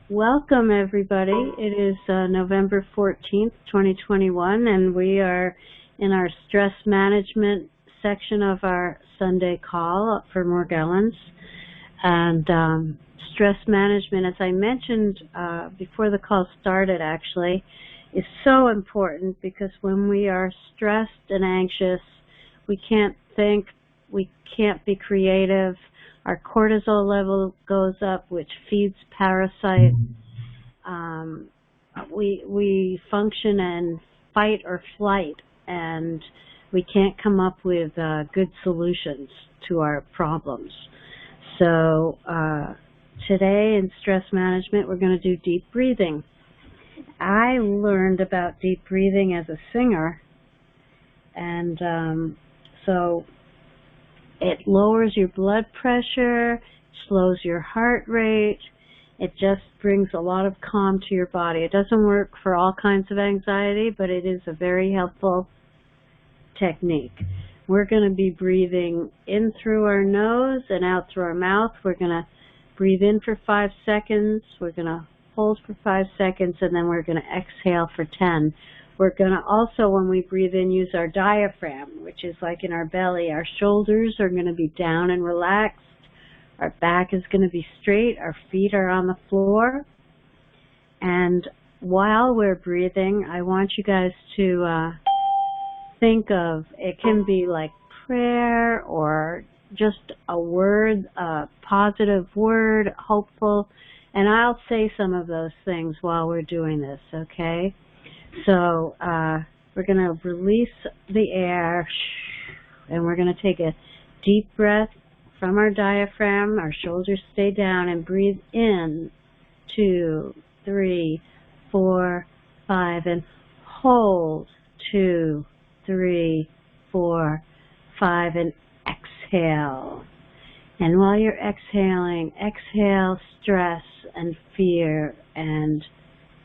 Welcome, everybody. It is November 14th, 2021, and we are in our stress management section of our Sunday call for Morgellons. And stress management, as I mentioned before the call started, actually, is so important because when we are stressed and anxious, we can't think, we can't be creative. Our cortisol level goes up, which feeds parasites. We function in fight or flight, and we can't come up with good solutions to our problems. So today in stress management, we're going to do deep breathing. I learned about deep breathing as a singer, and so it lowers your blood pressure, slows your heart rate. It just brings a lot of calm to your body. It doesn't work for all kinds of anxiety, but it is a very helpful technique. We're going to be breathing in through our nose and out through our mouth. We're going to breathe in for 5 seconds. We're going to hold for 5 seconds, and then we're going to exhale for 10. We're going to also, when we breathe in, use our diaphragm, which is like in our belly. Our shoulders are going to be down and relaxed. Our back is going to be straight. Our feet are on the floor. And while we're breathing, I want you guys to think of, it can be like prayer or just a word, a positive word, hopeful. And I'll say some of those things while we're doing this, okay? So we're going to release the air, and we're going to take a deep breath from our diaphragm. Our shoulders stay down, and breathe in 2, 3, 4, 5, and hold 2, 3, 4, 5, and exhale. And while you're exhaling, exhale stress and fear and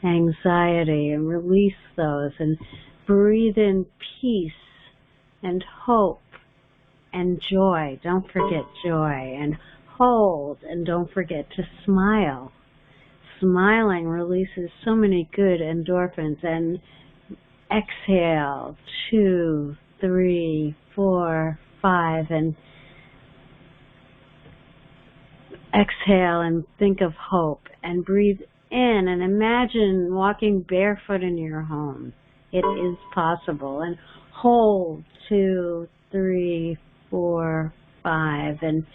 anxiety, and release those, and breathe in peace and hope and joy. Don't forget joy. And hold, and don't forget to smile. Smiling releases so many good endorphins. And exhale 2, 3, 4, 5, and exhale and think of hope, and breathe in and imagine walking barefoot in your home. It is possible. And hold 2, 3, 4, 5, and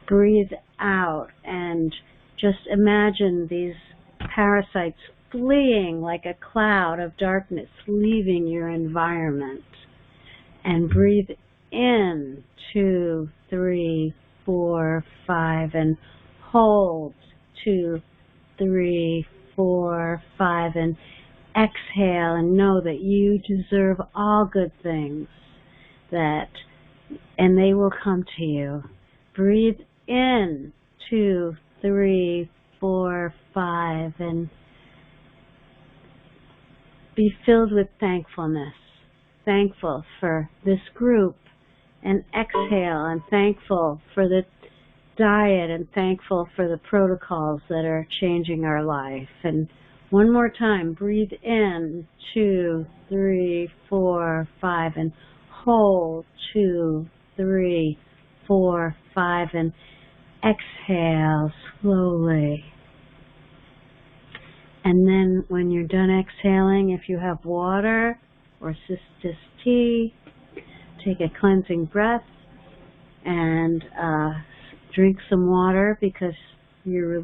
breathe out, and just imagine these parasites fleeing like a cloud of darkness, leaving your environment. And breathe in 2, 3, 4, 5, and hold 2, 3, 4, 5, and exhale, and know that you deserve all good things, and they will come to you. Breathe in 2, 3, 4, 5, and be filled with thankfulness. Thankful for this group, and exhale, and thankful for the diet, and thankful for the protocols that are changing our life. And one more time, breathe in 2, 3, 4, 5, and hold 2, 3, 4, 5, and exhale slowly. And then when you're done exhaling, if you have water or cistus tea, take a cleansing breath and drink some water, because you're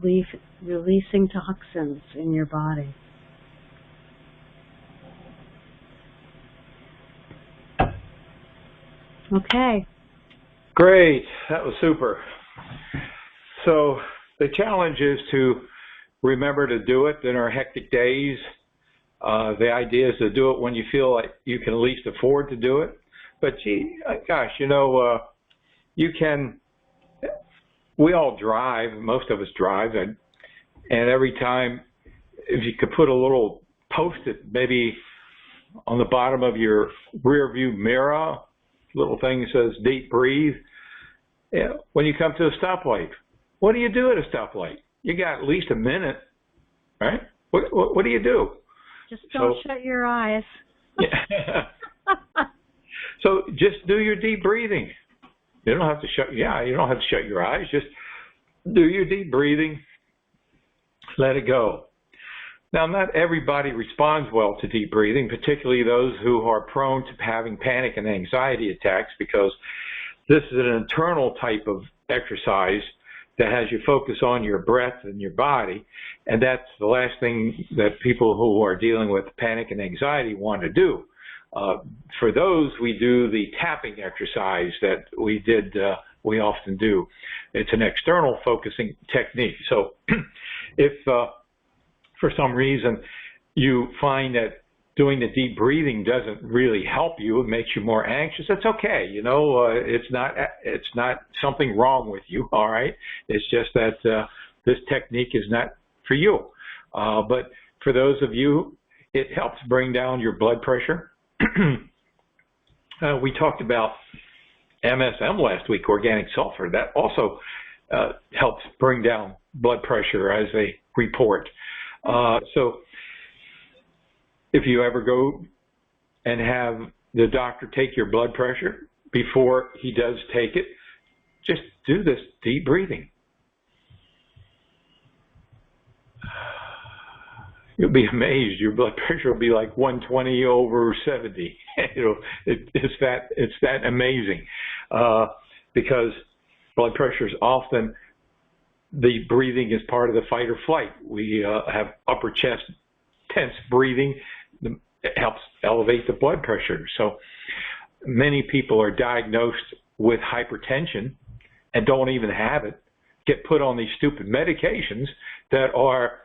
releasing toxins in your body. Okay. Great. That was super. So the challenge is to remember to do it in our hectic days. The idea is to do it when you feel like you can at least afford to do it. But gee, gosh, we all drive, most of us drive, and every time, if you could put a little post-it maybe on the bottom of your rear view mirror, little thing that says deep breathe. When you come to a stoplight, what do you do at a stoplight? You got at least a minute right? What do you do? Just don't shut your eyes. Yeah. So just do your deep breathing. You don't have to you don't have to shut your eyes. Just do your deep breathing. Let it go. Now, not everybody responds well to deep breathing, particularly those who are prone to having panic and anxiety attacks, because this is an internal type of exercise that has you focus on your breath and your body, and that's the last thing that people who are dealing with panic and anxiety want to do. For those, we do the tapping exercise that we often do. It's an external focusing technique. So if for some reason you find that doing the deep breathing doesn't really help you, it makes you more anxious, that's okay. You know, it's not something wrong with you, all right? It's just that this technique is not for you. But for those of you, it helps bring down your blood pressure. We talked about MSM last week, organic sulfur. That also helps bring down blood pressure as a report. So if you ever go and have the doctor take your blood pressure, before he does take it, just do this deep breathing. You'll be amazed. Your blood pressure will be like 120/70. It's that amazing, because blood pressure is often, the breathing is part of the fight or flight. We have upper chest tense breathing. It helps elevate the blood pressure. So many people are diagnosed with hypertension and don't even have it, get put on these stupid medications that are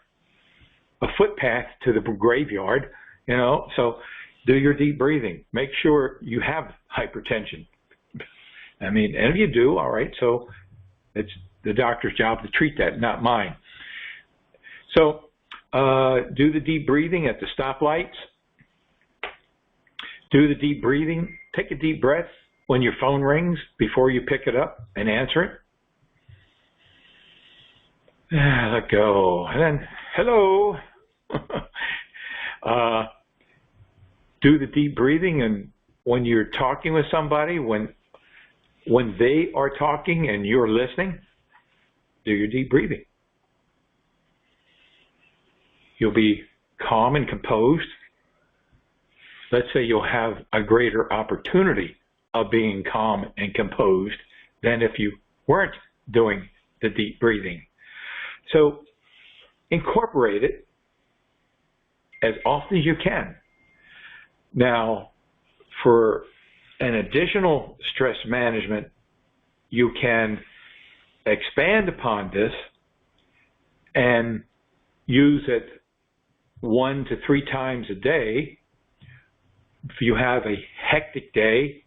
a footpath to the graveyard, you know. So do your deep breathing. Make sure you have hypertension. I mean, and if you do, all right, so it's the doctor's job to treat that, not mine. So do the deep breathing at the stoplights. Do the deep breathing. Take a deep breath when your phone rings before you pick it up and answer it. Let go. And then, hello. Do the deep breathing, and when you're talking with somebody, when they are talking and you're listening, do your deep breathing. You'll be calm and composed. Let's say you'll have a greater opportunity of being calm and composed than if you weren't doing the deep breathing. So incorporate it as often as you can. Now, for an additional stress management, you can expand upon this and use it 1 to 3 times a day. If you have a hectic day,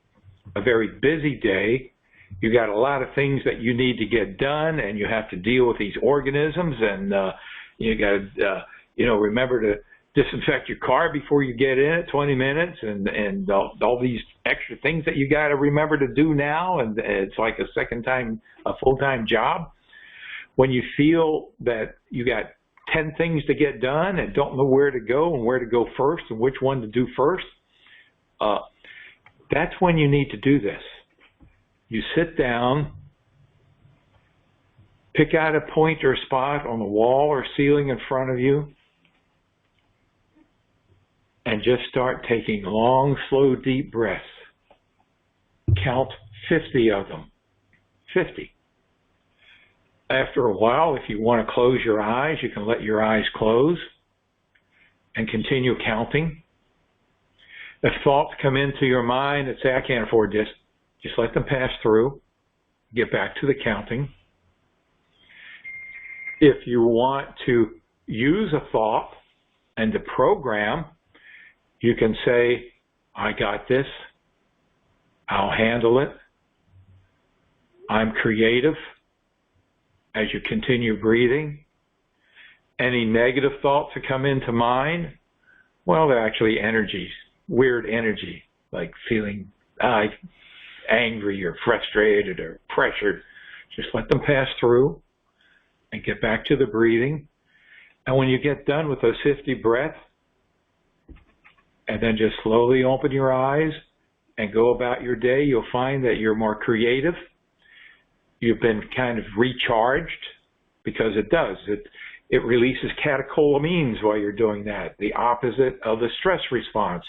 a very busy day, you got a lot of things that you need to get done, and you have to deal with these organisms, and you got to remember to disinfect your car before you get in it, 20 minutes, and all these extra things that you got to remember to do now, and it's like a full-time job. When you feel that you got 10 things to get done and don't know where to go and where to go first and which one to do first, that's when you need to do this. You sit down, pick out a point or spot on the wall or ceiling in front of you, and just start taking long, slow, deep breaths. Count 50 of them. 50. After a while, if you want to close your eyes, you can let your eyes close and continue counting. If thoughts come into your mind that say, I can't afford this, just let them pass through. Get back to the counting. If you want to use a thought and to program, you can say, I got this. I'll handle it. I'm creative. As you continue breathing, any negative thoughts that come into mind, well, they're actually energies, weird energy, like feeling angry or frustrated or pressured. Just let them pass through and get back to the breathing. And when you get done with those 50 breaths, and then just slowly open your eyes and go about your day, you'll find that you're more creative. You've been kind of recharged, because it does. It releases catecholamines while you're doing that, the opposite of the stress response,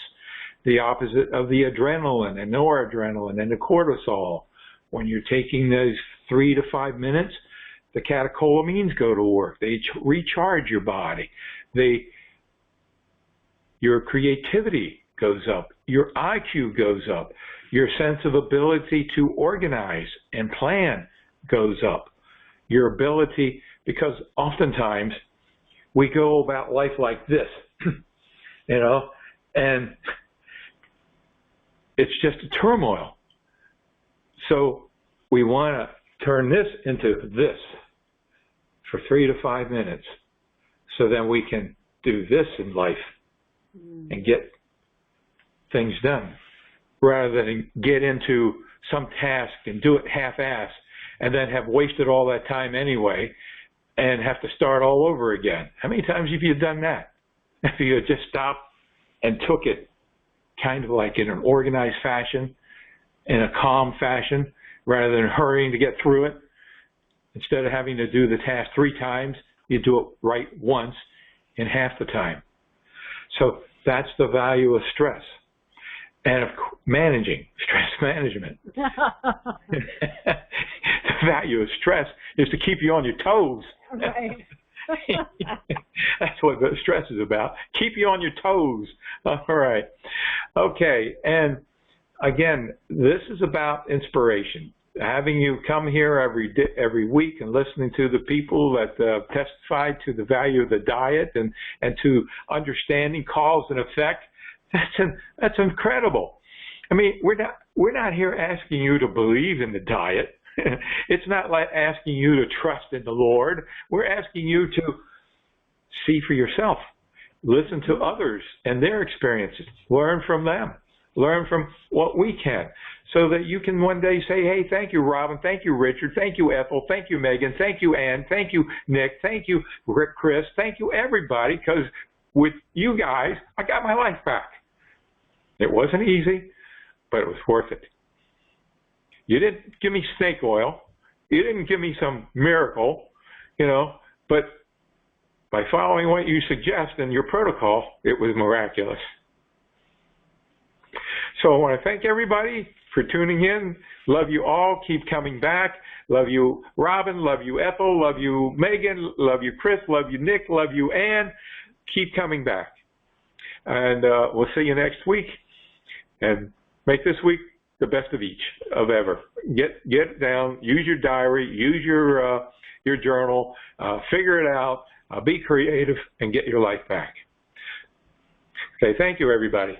the opposite of the adrenaline and noradrenaline and the cortisol. When you're taking those 3 to 5 minutes, the catecholamines go to work. They recharge your body. Your creativity goes up. Your IQ goes up. Your sense of ability to organize and plan goes up. Your ability, because oftentimes we go about life like this, and it's just a turmoil. So we want to turn this into this for 3 to 5 minutes, so then we can do this in life and get things done, rather than get into some task and do it half-assed and then have wasted all that time anyway and have to start all over again. How many times have you done that? If you had just stopped and took it kind of like in an organized fashion, in a calm fashion, rather than hurrying to get through it, instead of having to do the task 3 times, you do it right once in half the time. So that's the value of stress. And of managing, stress management. The value of stress is to keep you on your toes. Right. That's what the stress is about. Keep you on your toes. All right. Okay. And again, this is about inspiration. Having you come here every week and listening to the people that testified to the value of the diet and to understanding cause and effect, that's incredible. I mean, we're not here asking you to believe in the diet. It's not like asking you to trust in the Lord. We're asking you to see for yourself, listen to others and their experiences, learn from them, learn from what we can, so that you can one day say, hey, thank you, Robin, thank you, Richard, thank you, Ethel, thank you, Megan, thank you, Ann, thank you, Nick, thank you, Rick, Chris, thank you, everybody, because with you guys, I got my life back. It wasn't easy, but it was worth it. You didn't give me snake oil. You didn't give me some miracle, but by following what you suggest in your protocol, it was miraculous. So I want to thank everybody for tuning in. Love you all. Keep coming back. Love you, Robin. Love you, Ethel. Love you, Megan. Love you, Chris. Love you, Nick. Love you, Ann. Keep coming back. And we'll see you next week. And make this week the best of ever. Get it down. Use your diary. Use your journal. Figure it out. Be creative and get your life back. Okay. Thank you, everybody.